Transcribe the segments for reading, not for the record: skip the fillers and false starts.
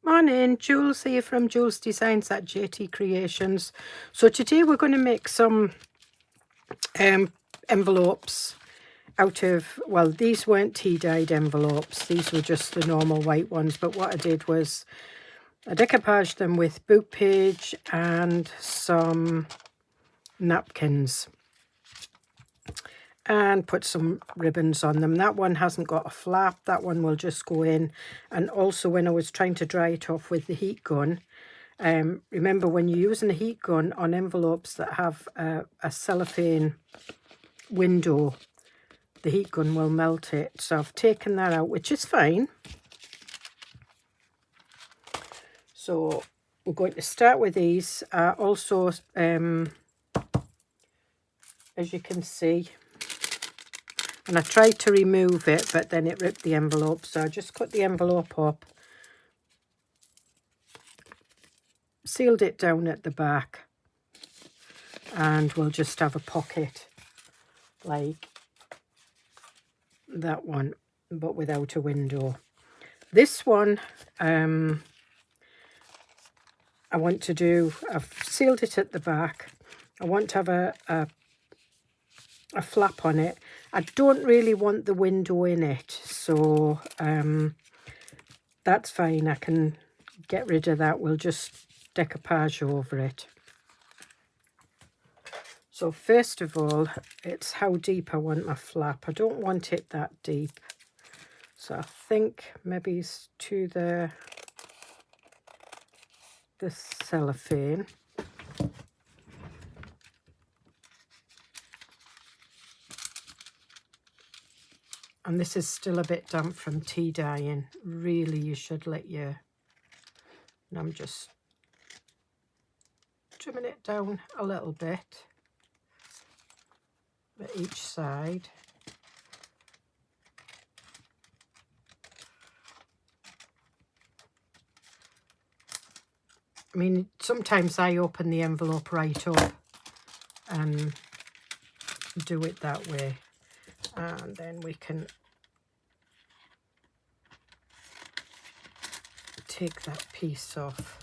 Morning, Jules here from Joolsedesigns at JT Creations. So today we're going to make some envelopes out of, well, these weren't tea-dyed envelopes. These were just the normal white ones. But what I did was I decoupaged them with bookpage and some napkins and put some ribbons on them. That one hasn't got a flap. That one will just go in. And also when I was trying to dry it off with the heat gun, remember when you're using a heat gun on envelopes that have a cellophane window, the heat gun will melt it. So I've taken that out, which is fine. So we're going to start with these. Also, as you can see, and I tried to remove it, but then it ripped the envelope. So I just cut the envelope up, sealed it down at the back, and we'll just have a pocket like that one, but without a window. This one, I want to do, I've sealed it at the back. I want to have a flap on it. I don't really want the window in it, so that's fine. I can get rid of that. We'll just decoupage over it. So first of all, it's how deep I want my flap. I don't want it that deep. So I think maybe it's to the cellophane. And this is still a bit damp from tea dyeing. Really, you should let your... And I'm just trimming it down a little bit at each side. I mean, sometimes I open the envelope right up and do it that way. And then we can take that piece off.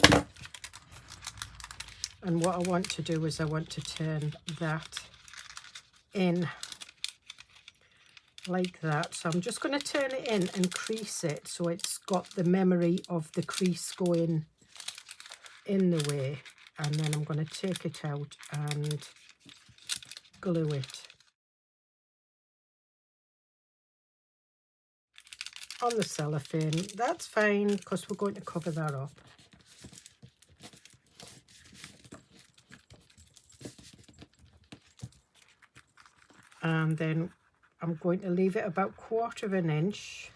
And what I want to do is I want to turn that in like that. So I'm just going to turn it in and crease it so it's got the memory of the crease going in the way. And then I'm going to take it out and glue it on the cellophane. That's fine because we're going to cover that up. And then I'm going to leave it about 1/4 of an inch.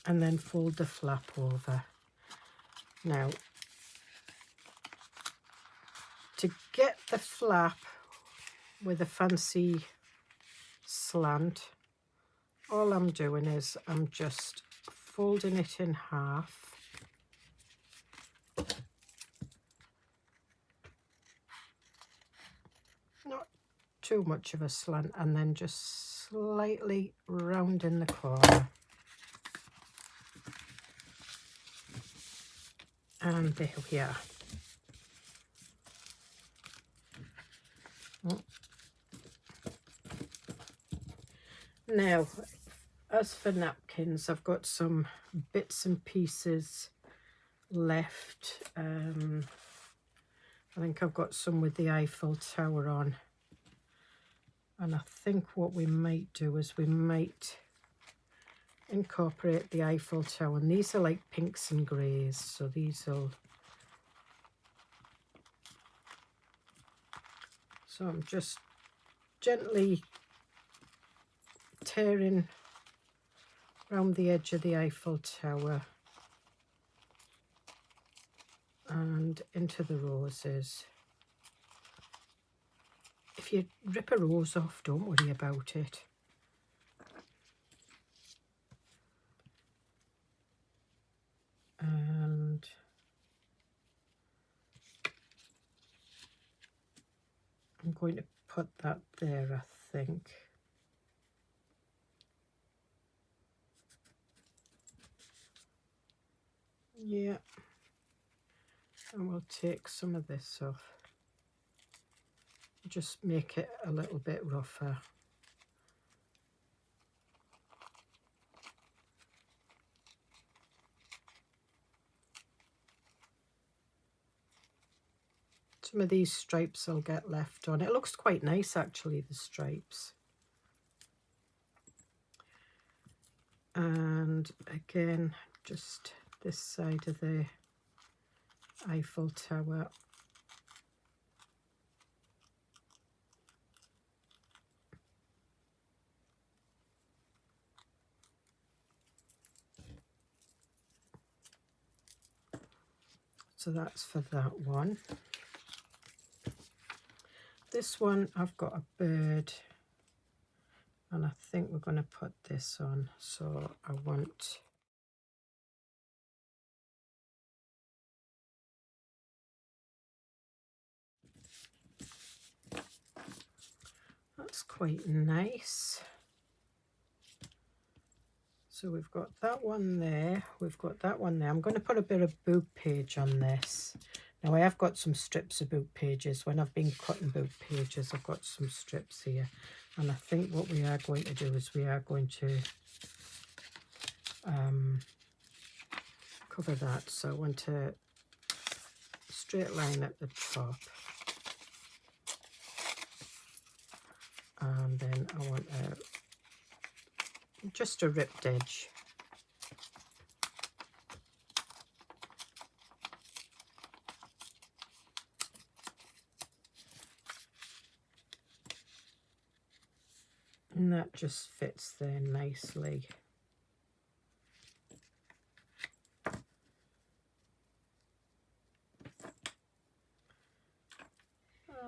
And then fold the flap over. Now, to get the flap with a fancy slant, all I'm doing is I'm just folding it in half. Not too much of a slant, and then just slightly rounding the corner. And there we are. Now, as for napkins, I've got some bits and pieces left. I think I've got some with the Eiffel Tower on. And I think what we might do is we might incorporate the Eiffel Tower. And these are like pinks and greys, so these will... So I'm just gently tearing around the edge of the Eiffel Tower and into the roses. If you rip a rose off, don't worry about it. And I'm going to put that there, I think. Yeah, and we'll take some of this off. Just make it a little bit rougher. Some of these stripes will get left on. It looks quite nice actually, the stripes. And again, just this side of the Eiffel Tower. So that's for that one. This one, I've got a bird, and I think we're going to put this on. So I want... That's quite nice. So we've got that one there, we've got that one there. I'm going to put a bit of book page on this. Now I have got some strips of book pages. When I've been cutting book pages, I've got some strips here. And I think what we are going to do is we are going to cover that. So I want a straight line at the top. And then I want just a ripped edge. And that just fits there nicely.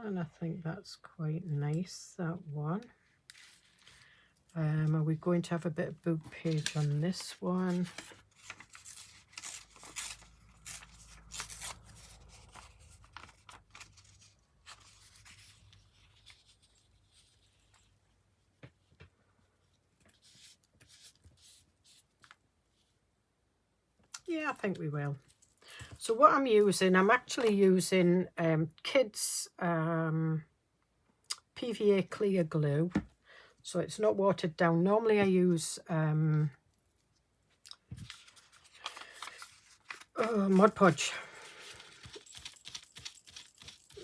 And I think that's quite nice, that one. Are we going to have a bit of book page on this one? Yeah, I think we will. So what I'm using, I'm actually using kids PVA clear glue. So it's not watered down. Normally I use Mod Podge.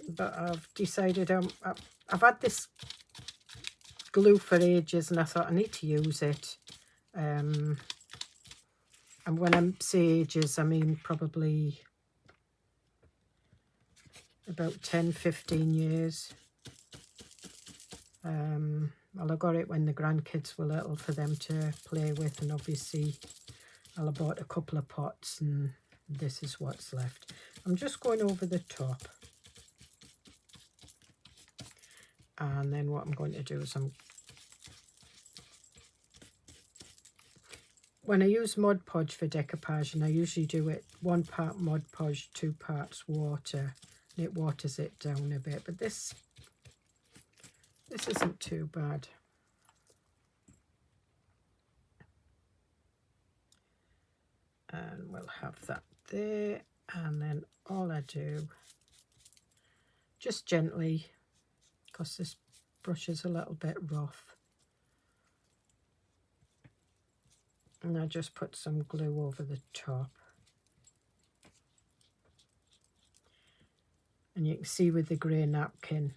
But I've decided I've had this glue for ages and I thought I need to use it. And when I say ages, I mean probably about 10-15 years. Well, I got it when the grandkids were little for them to play with, and obviously I bought a couple of pots and this is what's left. I'm just going over the top. And then what I'm going to do is when I use Mod Podge for decoupage, and I usually do it 1 part Mod Podge, 2 parts water, and it waters it down a bit, but this isn't too bad. And we'll have that there, and then all I do, just gently, because this brush is a little bit rough, and I just put some glue over the top. And you can see with the grey napkin,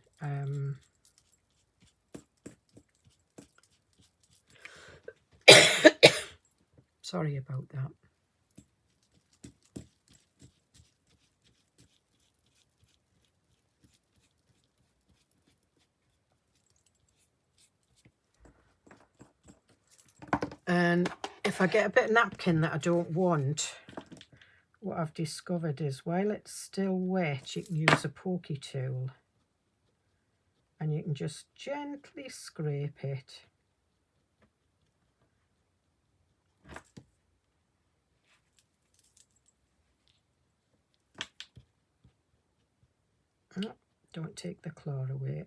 sorry about that. And if I get a bit of napkin that I don't want, what I've discovered is while it's still wet, you can use a pokey tool and you can just gently scrape it. Oh, don't take the claw away.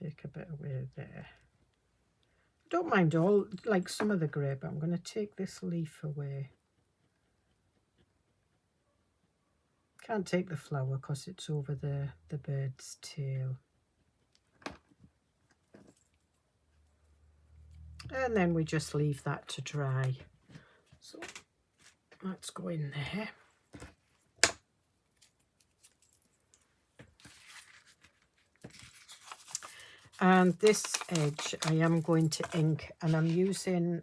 take a bit away there. Don't mind all, like some of the grey, but I'm going to take this leaf away. Can't take the flower because it's over the bird's tail. And then we just leave that to dry. So let's go in there. And this edge I am going to ink, and I'm using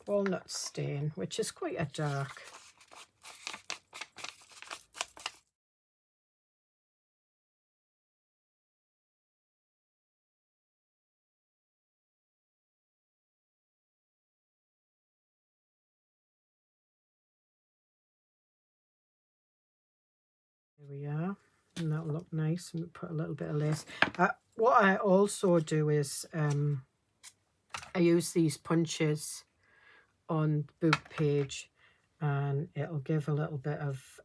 walnut stain, which is quite a dark. There we are, and that'll look nice, and we put a little bit of lace. What I also do is I use these punches on the book page, and it'll give a little bit of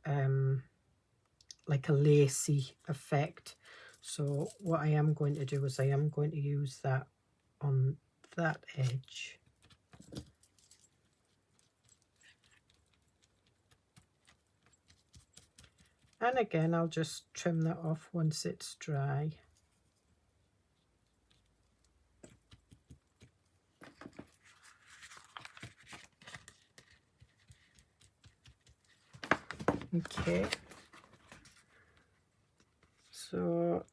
like a lacy effect. So what I am going to do is I am going to use that on that edge. And again, I'll just trim that off once it's dry. Okay. So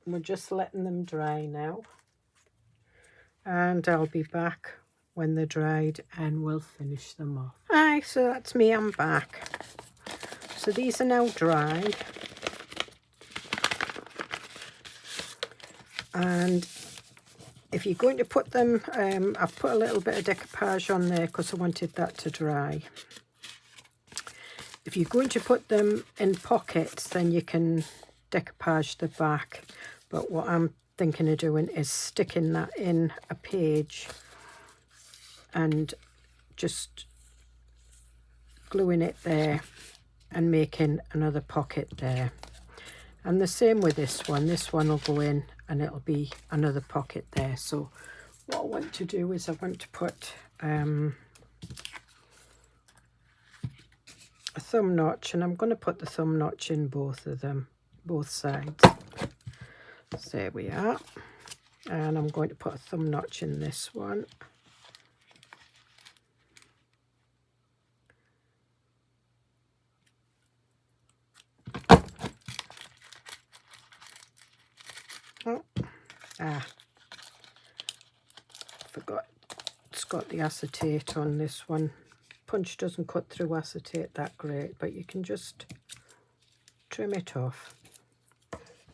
we're just letting them dry now. And I'll be back when they're dried and we'll finish them off. Hi, so that's me, I'm back. So these are now dried. And if you're going to put them, I've put a little bit of decoupage on there because I wanted that to dry. If you're going to put them in pockets, then you can decoupage the back. But what I'm thinking of doing is sticking that in a page and just gluing it there and making another pocket there. And the same with this one will go in and it'll be another pocket there. So what I want to do is I want to put a thumb notch, and I'm going to put the thumb notch in both of them, both sides. So there we are. And I'm going to put a thumb notch in this one. Forgot it's got the acetate on this one. Punch doesn't cut through acetate that great, but you can just trim it off.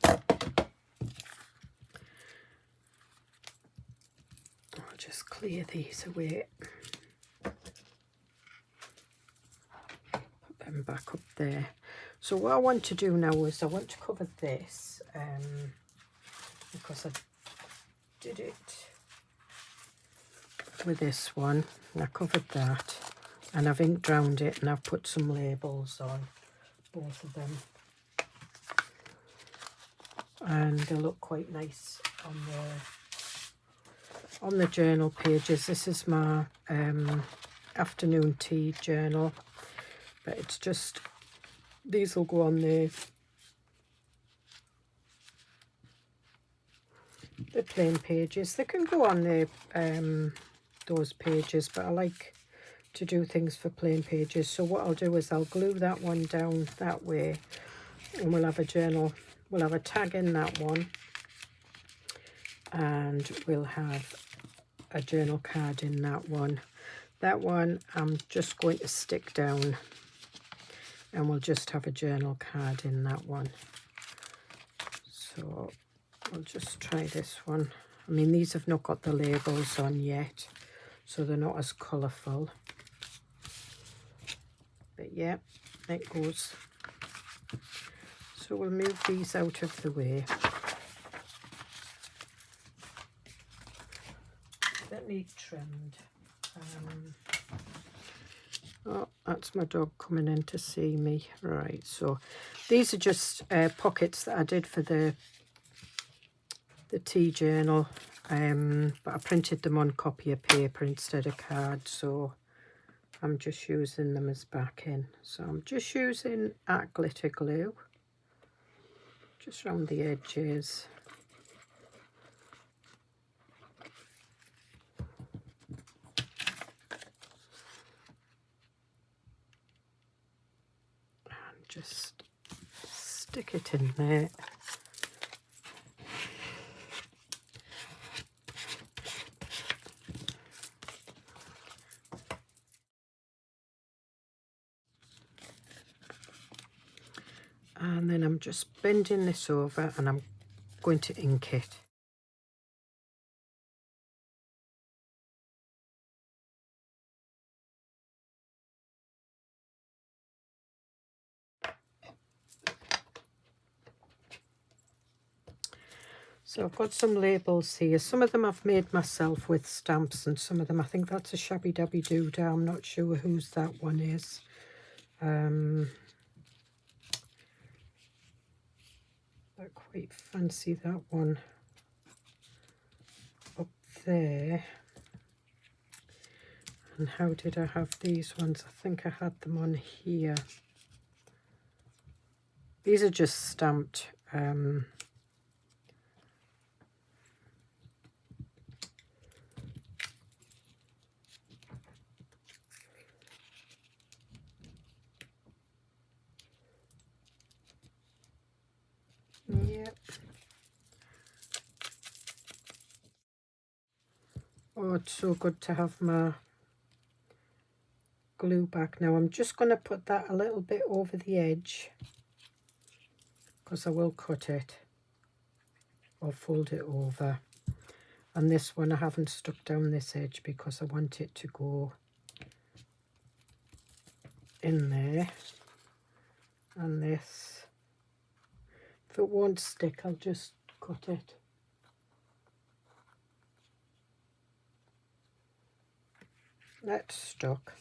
I'll just clear these away. Put them back up there. So what I want to do now is I want to cover this because I did it with this one, and I covered that, and I've ink drowned it, and I've put some labels on both of them, and they look quite nice on the journal pages. This is my afternoon tea journal, but it's just, these will go on the plain pages. They can go on the those pages, but I like to do things for plain pages. So what I'll do is I'll glue that one down that way, and we'll have a journal, we'll have a tag in that one, and we'll have a journal card in that one. That one I'm just going to stick down, and we'll just have a journal card in that one. So I'll just try this one. I mean, these have not got the labels on yet, so they're not as colourful. But yeah, it goes. So we'll move these out of the way. That need trimmed. Oh, that's my dog coming in to see me. Right, so these are just pockets that I did for the the tea journal, but I printed them on copy of paper instead of card, so I'm just using them as backing. So I'm just using art glitter glue just around the edges. And just stick it in there. And then I'm just bending this over and I'm going to ink it. So I've got some labels here. Some of them I've made myself with stamps, and some of them I think that's a Shabby Dabby Doodah. I'm not sure whose that one is. I quite fancy that one up there. And how did I have these ones? I think I had them on here. These are just stamped. Yep. Oh, it's so good to have my glue back. Now I'm just going to put that a little bit over the edge because I will cut it or fold it over. And this one I haven't stuck down this edge because I want it to go in there. And this, if it won't stick, I'll just cut it. That's stuck.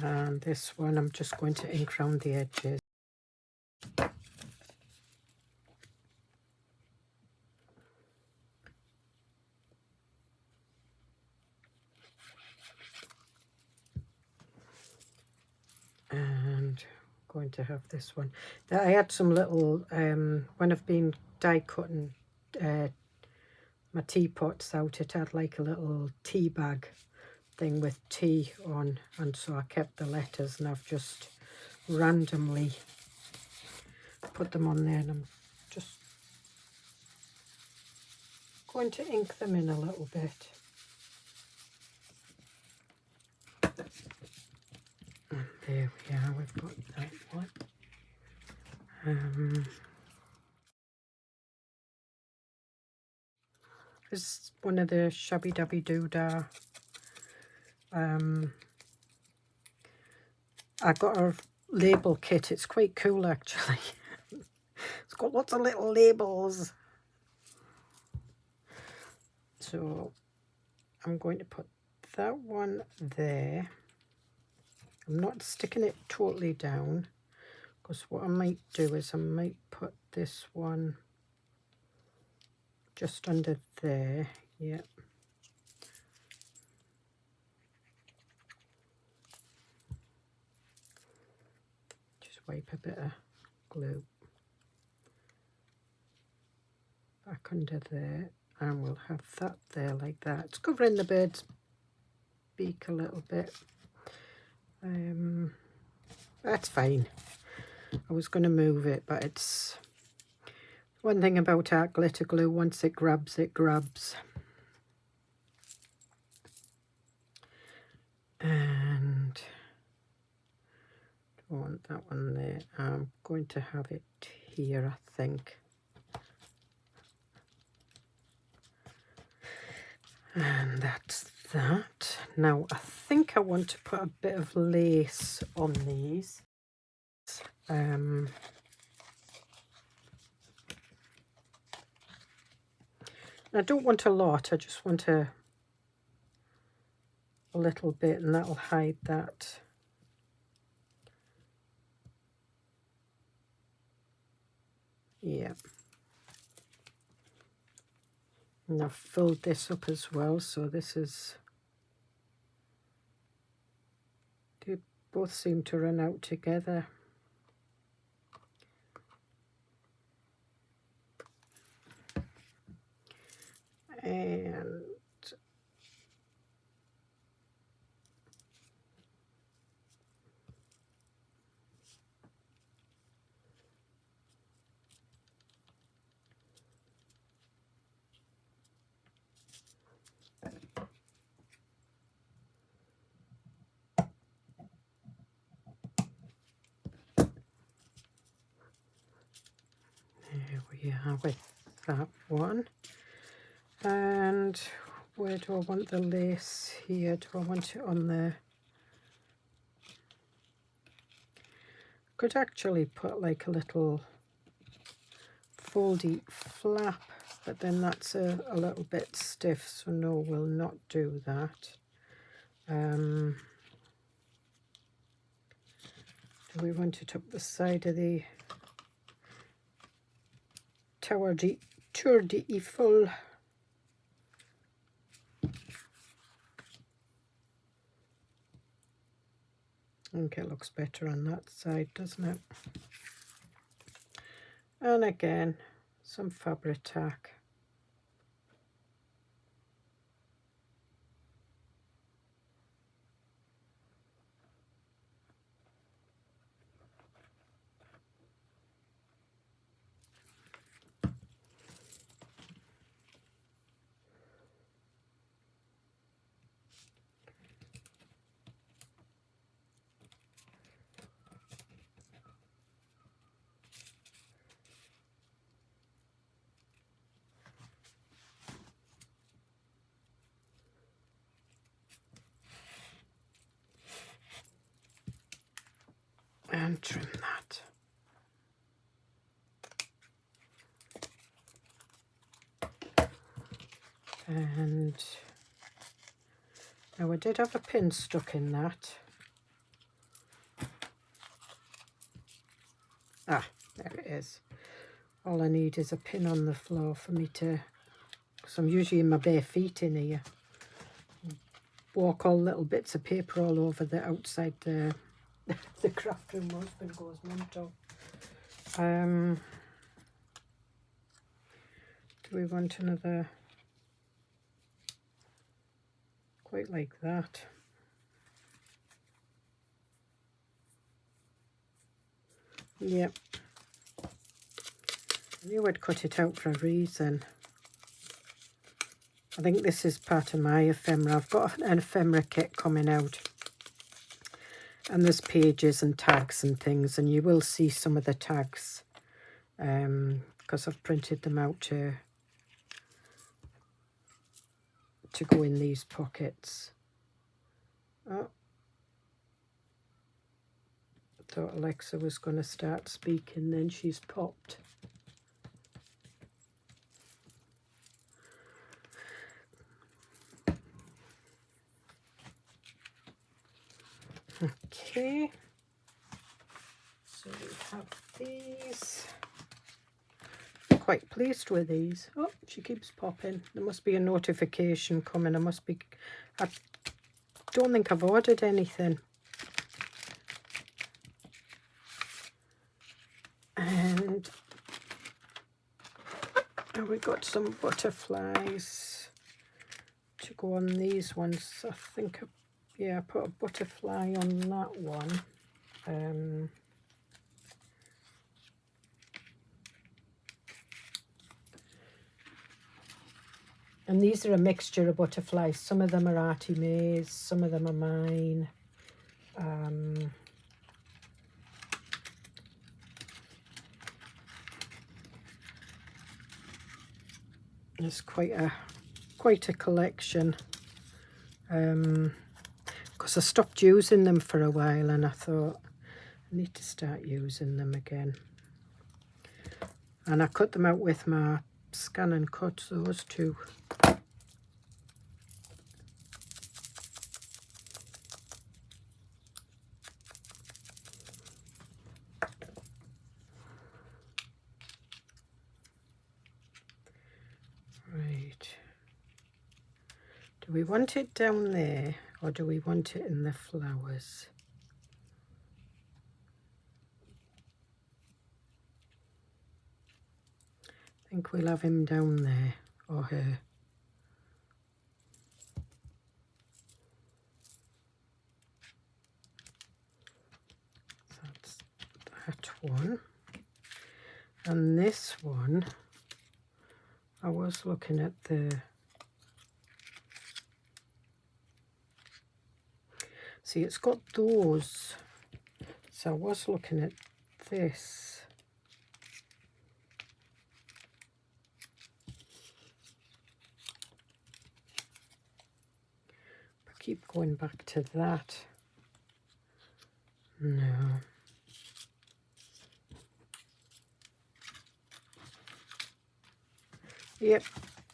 And this one I'm just going to ink around the edges. And I'm going to have this one. I had some little, when I've been die cutting my teapots out, it had like a little tea bag thing with tea on, and so I kept the letters and I've just randomly put them on there, and I'm just going to ink them in a little bit. And there we are, we've got that one. This is one of the Shabby Dabby Doodah. I got a label kit. It's quite cool actually. It's got lots of little labels. So I'm going to put that one there. I'm not sticking it totally down, because what I might do is I might put this one just under there. Yep. Just wipe a bit of glue back under there, and we'll have that there like that. It's covering the bird's beak a little bit. That's fine. I was going to move it, but it's one thing about art glitter glue, once it grabs, it grabs. And don't want that one there. I'm going to have it here, I think. And that's that. Now I think I want to put a bit of lace on these. I don't want a lot, I just want a little bit, and that'll hide that. Yeah. And I've filled this up as well, so this is, they both seem to run out together. And there we are with that one. And where do I want the lace here? Do I want it on the... Could actually put like a little foldy flap, but then that's a little bit stiff, so no, we'll not do that. Do we want it up the side of the Tour d'Eiffel? I think it looks better on that side, doesn't it? And again, some fabric tack. And trim that. And now I did have a pin stuck in that. Ah, there it is. All I need is a pin on the floor for me to, because I'm usually in my bare feet in here. Walk all little bits of paper all over the outside the craft room. My husband goes mental. Do we want another quite like that? Yep. I knew I'd cut it out for a reason. I think this is part of my ephemera. I've got an ephemera kit coming out. And there's pages and tags and things, and you will see some of the tags because I've printed them out to go in these pockets. Oh, I thought Alexa was going to start speaking, then she's popped. Okay, so we have these. I'm quite pleased with these. Oh, she keeps popping. There must be a notification coming. I don't think I've ordered anything. And we got some butterflies to go on these ones. I think yeah, I put a butterfly on that one. And these are a mixture of butterflies. Some of them are Artymaze, some of them are mine. There's quite a collection. Because I stopped using them for a while and I thought I need to start using them again. And I cut them out with my scan and cut, those two. Right. Do we want it down there or do we want it in the flowers? I think we'll have him down there, or her. That's that one. And this one, I was looking at the... See, it's got those. So I was looking at this. But keep going back to that. No. Yep,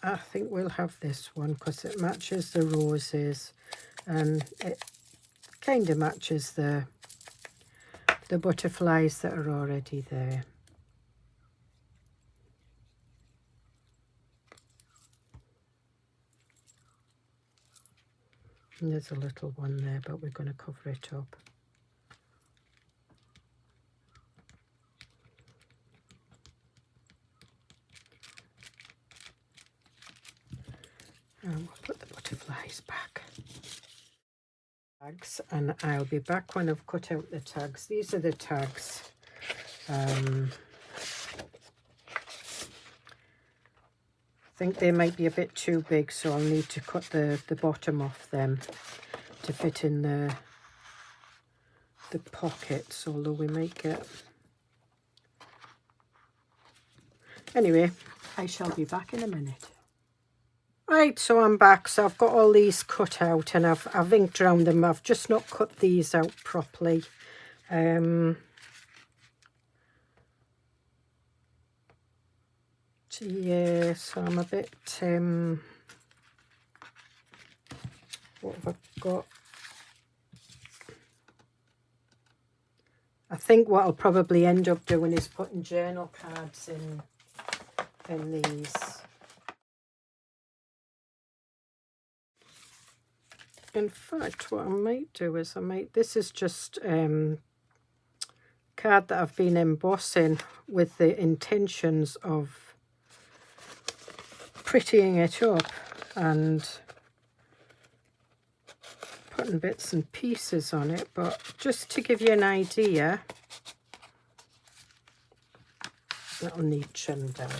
I think we'll have this one because it matches the roses and it kind of matches the butterflies that are already there. And there's a little one there, but we're going to cover it up. And we'll put the butterflies back. Tags, and I'll be back when I've cut out the tags. These are the tags. I think they might be a bit too big, so I'll need to cut the bottom off them to fit in the pockets, although we might get... Anyway, I shall be back in a minute. Right, so I'm back. So I've got all these cut out and I've inked around them. I've just not cut these out properly. Yeah, so I'm a bit... what have I got? I think what I'll probably end up doing is putting journal cards in these. In fact, what I might do is this is just card that I've been embossing with the intentions of prettying it up and putting bits and pieces on it, but just to give you an idea, that'll need trim down.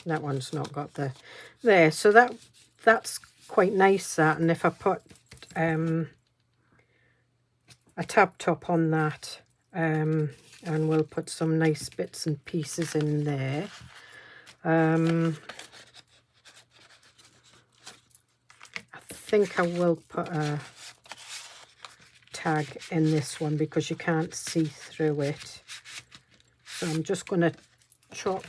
That one's not got the there, so that's quite nice, that. And if I put a tab top on that, and we'll put some nice bits and pieces in there. I think I will put a tag in this one because you can't see through it, so I'm just going to chop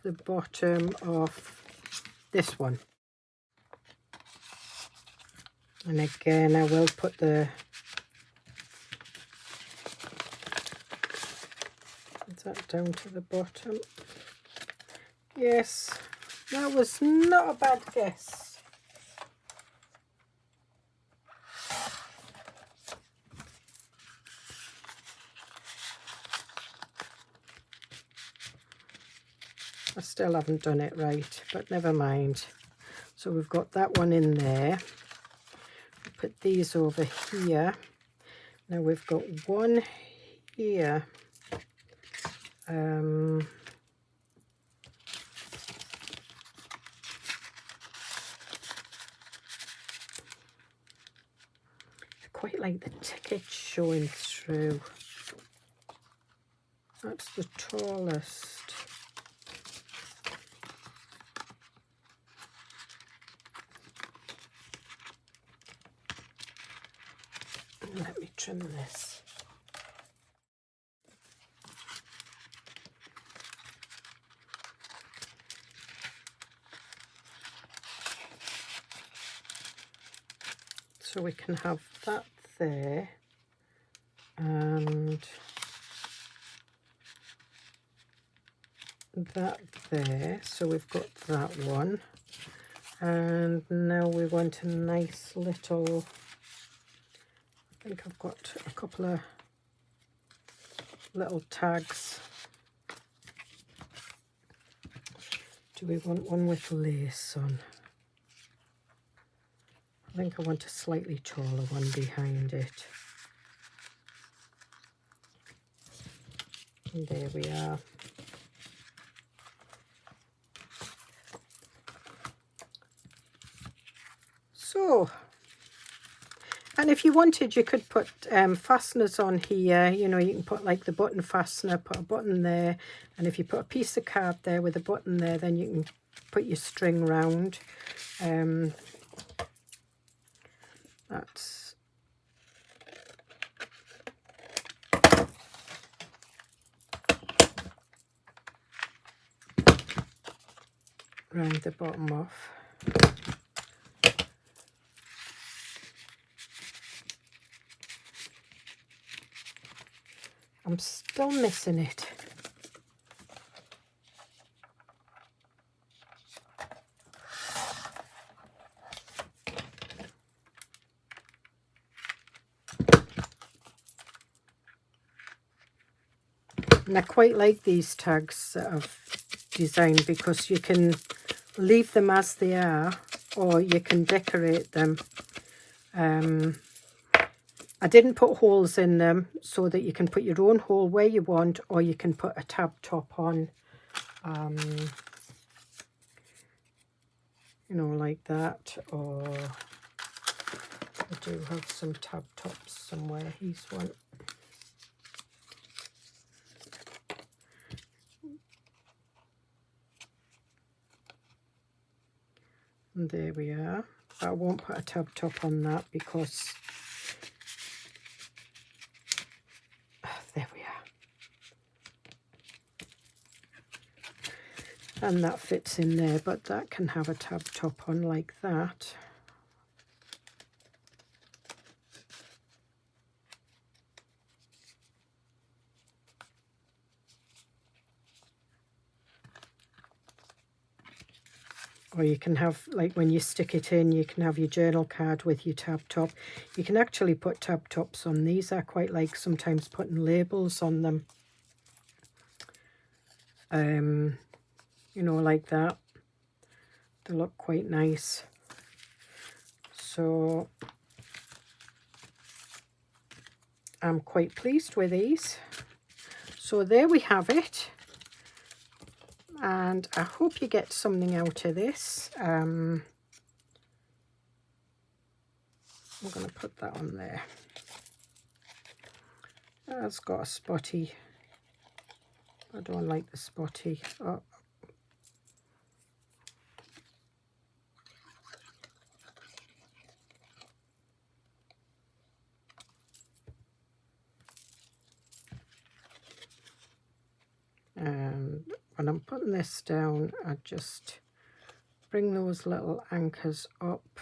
the bottom of this one, and again I will put the... Is that down to the bottom? Yes, that was not a bad guess. I still haven't done it right, but never mind. So we've got that one in there. Put these over here. Now we've got one here. I quite like the ticket showing through. That's the tallest. Let me trim this. So we can have that there, and that there. So we've got that one. And now we want a nice little, I think I've got a couple of little tags. Do we want one with lace on? I think I want a slightly taller one behind it. And there we are. So, and if you wanted, you could put fasteners on here. You know, you can put like the button fastener, put a button there, and if you put a piece of card there with a button there, then you can put your string round. That's round the bottom off. I'm still missing it. And I quite like these tags that I've designed because you can leave them as they are, or you can decorate them. I didn't put holes in them so that you can put your own hole where you want, or you can put a tab top on, you know, like that. Or I do have some tab tops somewhere. Here's one. And there we are. I won't put a tab top on that because there we are. And that fits in there, but that can have a tab top on like that. Or you can have, like when you stick it in, you can have your journal card with your tab top. You can actually put tab tops on these. I quite like sometimes putting labels on them. You know, like that. They look quite nice. So I'm quite pleased with these. So there we have it. And I hope you get something out of this. I'm going to put that on there. That's got a spotty. I don't like the spotty. Oh. And when I'm putting this down, I just bring those little anchors up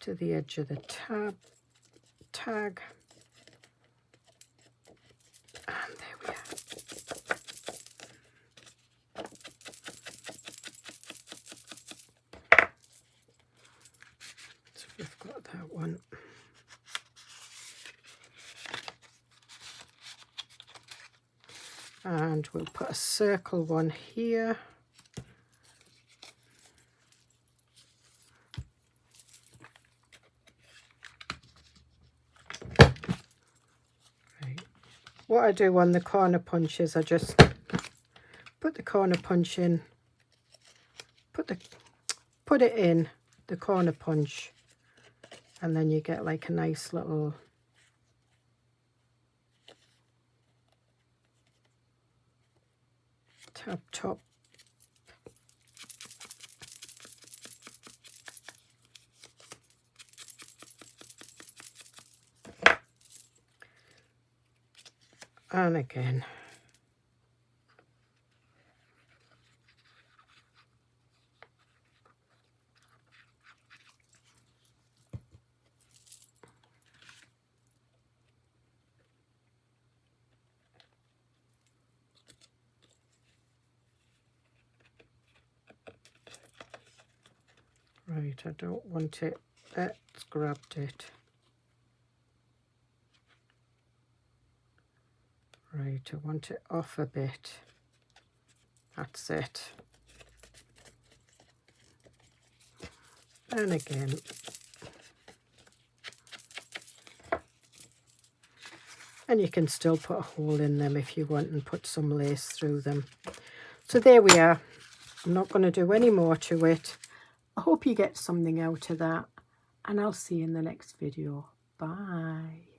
to the edge of the tag. And there we are. So we've got that one. And we'll put a circle one here. Right. What I do on the corner punches, I just put the corner punch in, put it in the corner punch, and then you get like a nice little tab top. And again. Right, I don't want it. It's grabbed it. Right, I want it off a bit. That's it. And again. And you can still put a hole in them if you want and put some lace through them. So there we are. I'm not going to do any more to it. I hope you get something out of that. And I'll see you in the next video. Bye.